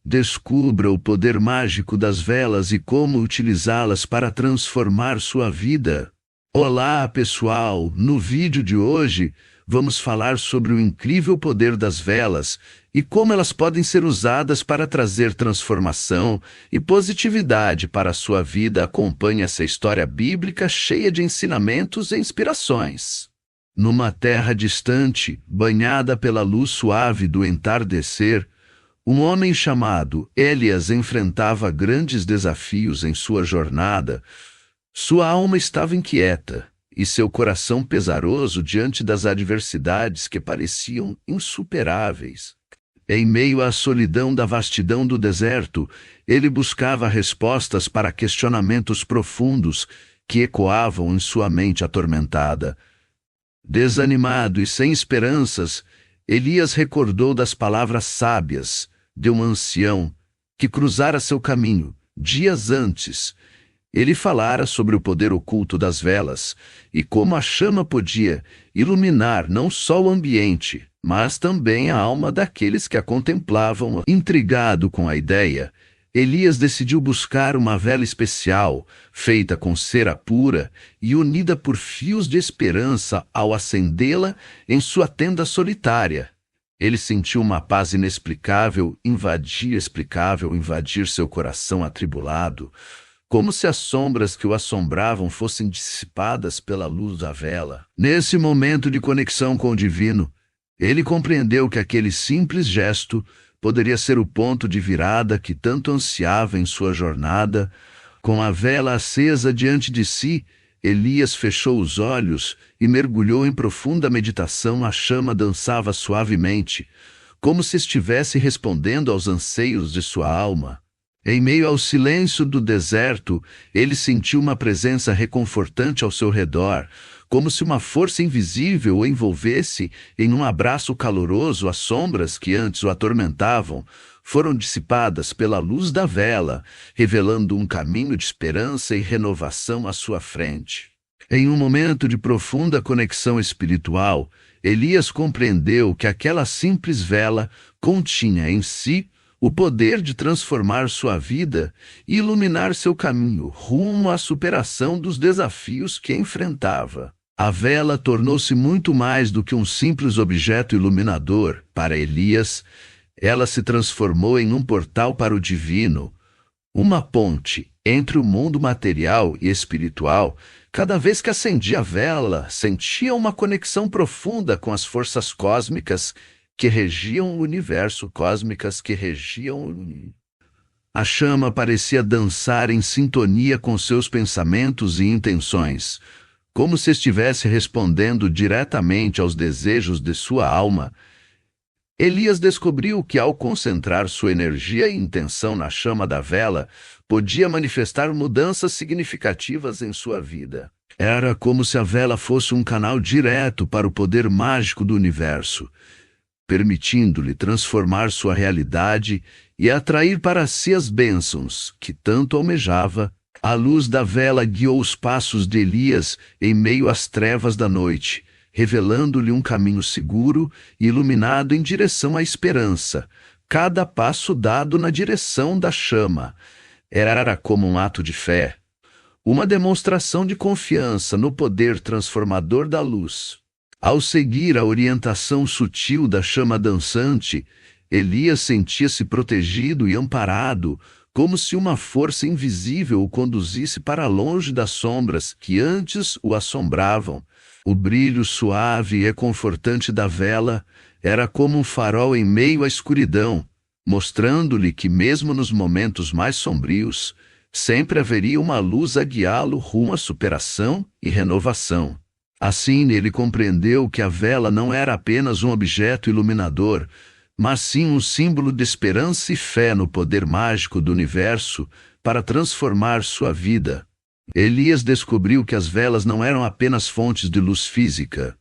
Descubra o poder mágico das velas e como utilizá-las para transformar sua vida. Olá, pessoal! No vídeo de hoje, vamos falar sobre o incrível poder das velas e como elas podem ser usadas para trazer transformação e positividade para a sua vida. Acompanhe essa história bíblica cheia de ensinamentos e inspirações. Numa terra distante, banhada pela luz suave do entardecer, um homem chamado Elias enfrentava grandes desafios em sua jornada. Sua alma estava inquieta e seu coração pesaroso diante das adversidades que pareciam insuperáveis. Em meio à solidão da vastidão do deserto, ele buscava respostas para questionamentos profundos que ecoavam em sua mente atormentada. Desanimado e sem esperanças, Elias recordou das palavras sábias de um ancião que cruzara seu caminho dias antes. Ele falara sobre o poder oculto das velas e como a chama podia iluminar não só o ambiente, mas também a alma daqueles que a contemplavam. Intrigado com a ideia, Elias decidiu buscar uma vela especial, feita com cera pura e unida por fios de esperança. Ao acendê-la em sua tenda solitária, ele sentiu uma paz inexplicável invadir seu coração atribulado, como se as sombras que o assombravam fossem dissipadas pela luz da vela. Nesse momento de conexão com o divino, ele compreendeu que aquele simples gesto poderia ser o ponto de virada que tanto ansiava em sua jornada. Com a vela acesa diante de si, Elias fechou os olhos e mergulhou em profunda meditação. A chama dançava suavemente, como se estivesse respondendo aos anseios de sua alma. Em meio ao silêncio do deserto, ele sentiu uma presença reconfortante ao seu redor, como se uma força invisível o envolvesse em um abraço caloroso. As sombras que antes o atormentavam foram dissipadas pela luz da vela, revelando um caminho de esperança e renovação à sua frente. Em um momento de profunda conexão espiritual, Elias compreendeu que aquela simples vela continha em si o poder de transformar sua vida e iluminar seu caminho rumo à superação dos desafios que enfrentava. A vela tornou-se muito mais do que um simples objeto iluminador. Para Elias, ela se transformou em um portal para o divino, uma ponte entre o mundo material e espiritual. Cada vez que acendia a vela, sentia uma conexão profunda com as forças cósmicas que regiam o universo. A chama parecia dançar em sintonia com seus pensamentos e intenções, como se estivesse respondendo diretamente aos desejos de sua alma. Elias descobriu que, ao concentrar sua energia e intenção na chama da vela, podia manifestar mudanças significativas em sua vida. Era como se a vela fosse um canal direto para o poder mágico do universo, permitindo-lhe transformar sua realidade e atrair para si as bênçãos que tanto almejava. A luz da vela guiou os passos de Elias em meio às trevas da noite, revelando-lhe um caminho seguro e iluminado em direção à esperança. Cada passo dado na direção da chama era como um ato de fé, uma demonstração de confiança no poder transformador da luz. Ao seguir a orientação sutil da chama dançante, Elias sentia-se protegido e amparado, como se uma força invisível o conduzisse para longe das sombras que antes o assombravam. O brilho suave e reconfortante da vela era como um farol em meio à escuridão, mostrando-lhe que mesmo nos momentos mais sombrios, sempre haveria uma luz a guiá-lo rumo à superação e renovação. Assim, ele compreendeu que a vela não era apenas um objeto iluminador, mas sim um símbolo de esperança e fé no poder mágico do universo para transformar sua vida. Elias descobriu que as velas não eram apenas fontes de luz física,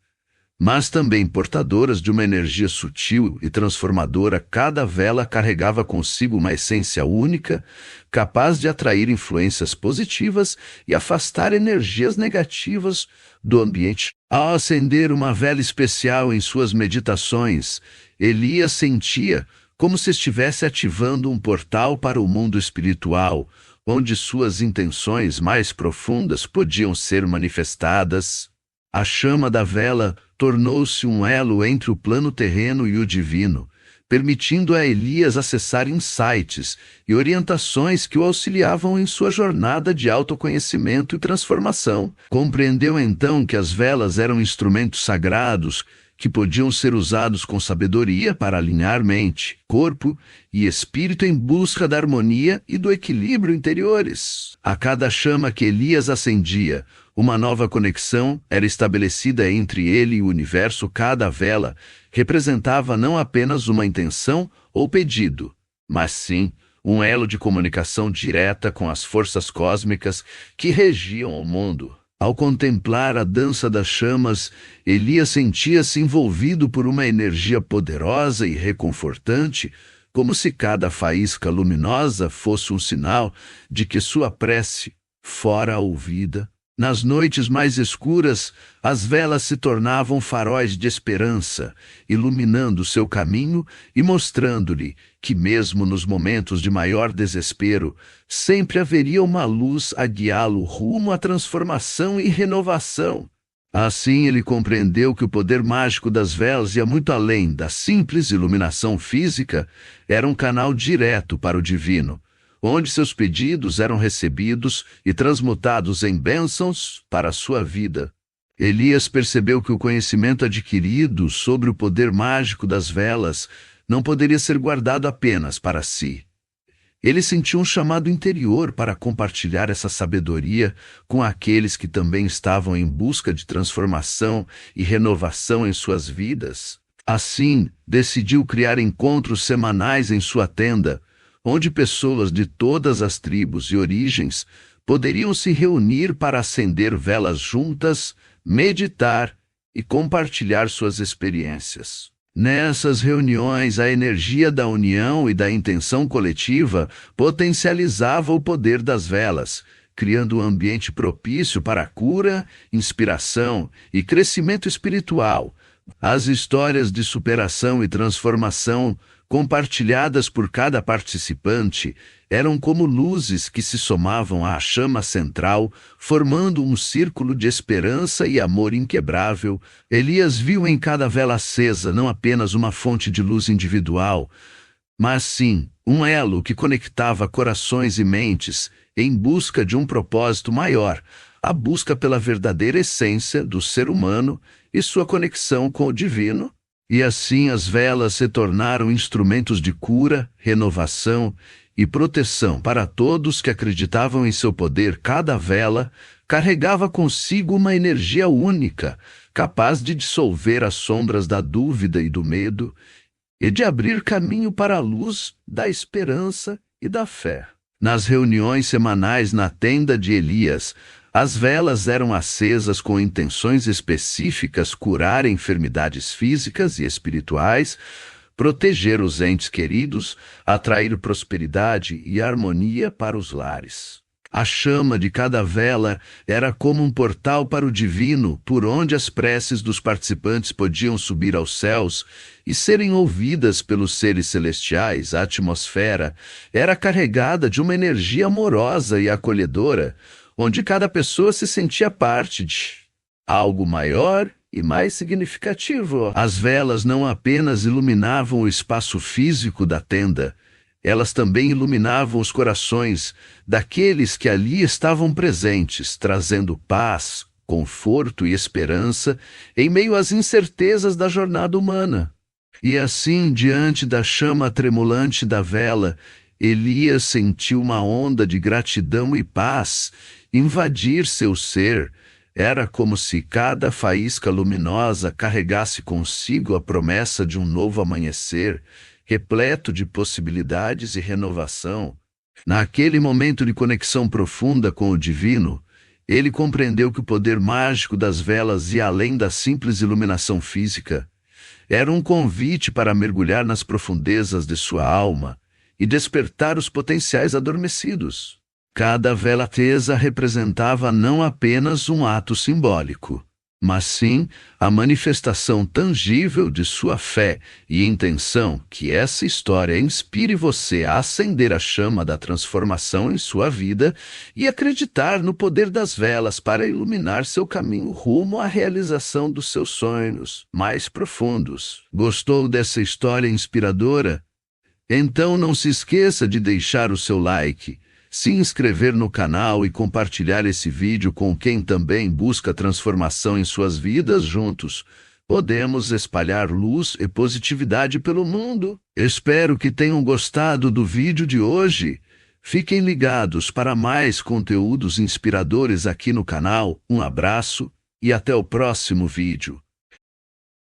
mas também portadoras de uma energia sutil e transformadora. Cada vela carregava consigo uma essência única, capaz de atrair influências positivas e afastar energias negativas do ambiente. Ao acender uma vela especial em suas meditações, Elias sentia como se estivesse ativando um portal para o mundo espiritual, onde suas intenções mais profundas podiam ser manifestadas. A chama da vela tornou-se um elo entre o plano terreno e o divino, permitindo a Elias acessar insights e orientações que o auxiliavam em sua jornada de autoconhecimento e transformação. Compreendeu então que as velas eram instrumentos sagrados que podiam ser usados com sabedoria para alinhar mente, corpo e espírito em busca da harmonia e do equilíbrio interiores. A cada chama que Elias acendia, uma nova conexão era estabelecida entre ele e o universo. Cada vela representava não apenas uma intenção ou pedido, mas sim um elo de comunicação direta com as forças cósmicas que regiam o mundo. Ao contemplar a dança das chamas, Elias sentia-se envolvido por uma energia poderosa e reconfortante, como se cada faísca luminosa fosse um sinal de que sua prece fora ouvida. Nas noites mais escuras, as velas se tornavam faróis de esperança, iluminando seu caminho e mostrando-lhe que, mesmo nos momentos de maior desespero, sempre haveria uma luz a guiá-lo rumo à transformação e renovação. Assim ele compreendeu que o poder mágico das velas ia muito além da simples iluminação física, era um canal direto para o divino, onde seus pedidos eram recebidos e transmutados em bênçãos para a sua vida. Elias percebeu que o conhecimento adquirido sobre o poder mágico das velas não poderia ser guardado apenas para si. Ele sentiu um chamado interior para compartilhar essa sabedoria com aqueles que também estavam em busca de transformação e renovação em suas vidas. Assim, decidiu criar encontros semanais em sua tenda, onde pessoas de todas as tribos e origens poderiam se reunir para acender velas juntas, meditar e compartilhar suas experiências. Nessas reuniões, a energia da união e da intenção coletiva potencializava o poder das velas, criando um ambiente propício para a cura, inspiração e crescimento espiritual. As histórias de superação e transformação compartilhadas por cada participante eram como luzes que se somavam à chama central, formando um círculo de esperança e amor inquebrável. Elias viu em cada vela acesa não apenas uma fonte de luz individual, mas sim um elo que conectava corações e mentes em busca de um propósito maior, a busca pela verdadeira essência do ser humano e sua conexão com o divino. E assim as velas se tornaram instrumentos de cura, renovação e proteção para todos que acreditavam em seu poder. Cada vela carregava consigo uma energia única, capaz de dissolver as sombras da dúvida e do medo, e de abrir caminho para a luz da esperança e da fé. Nas reuniões semanais na tenda de Elias, as velas eram acesas com intenções específicas: curar enfermidades físicas e espirituais, proteger os entes queridos, atrair prosperidade e harmonia para os lares. A chama de cada vela era como um portal para o divino, por onde as preces dos participantes podiam subir aos céus e serem ouvidas pelos seres celestiais. A atmosfera era carregada de uma energia amorosa e acolhedora, onde cada pessoa se sentia parte de algo maior e mais significativo. As velas não apenas iluminavam o espaço físico da tenda, elas também iluminavam os corações daqueles que ali estavam presentes, trazendo paz, conforto e esperança em meio às incertezas da jornada humana. E assim, diante da chama tremulante da vela, Elias sentiu uma onda de gratidão e paz invadir seu ser. Era como se cada faísca luminosa carregasse consigo a promessa de um novo amanhecer, repleto de possibilidades e renovação. Naquele momento de conexão profunda com o divino, ele compreendeu que o poder mágico das velas ia além da simples iluminação física. Era um convite para mergulhar nas profundezas de sua alma e despertar os potenciais adormecidos. Cada vela acesa representava não apenas um ato simbólico, mas sim a manifestação tangível de sua fé e intenção que essa história inspire você a acender a chama da transformação em sua vida e acreditar no poder das velas para iluminar seu caminho rumo à realização dos seus sonhos mais profundos. Gostou dessa história inspiradora? Então não se esqueça de deixar o seu like, se inscrever no canal e compartilhar esse vídeo com quem também busca transformação em suas vidas. Juntos podemos espalhar luz e positividade pelo mundo. Espero que tenham gostado do vídeo de hoje. Fiquem ligados para mais conteúdos inspiradores aqui no canal. Um abraço e até o próximo vídeo.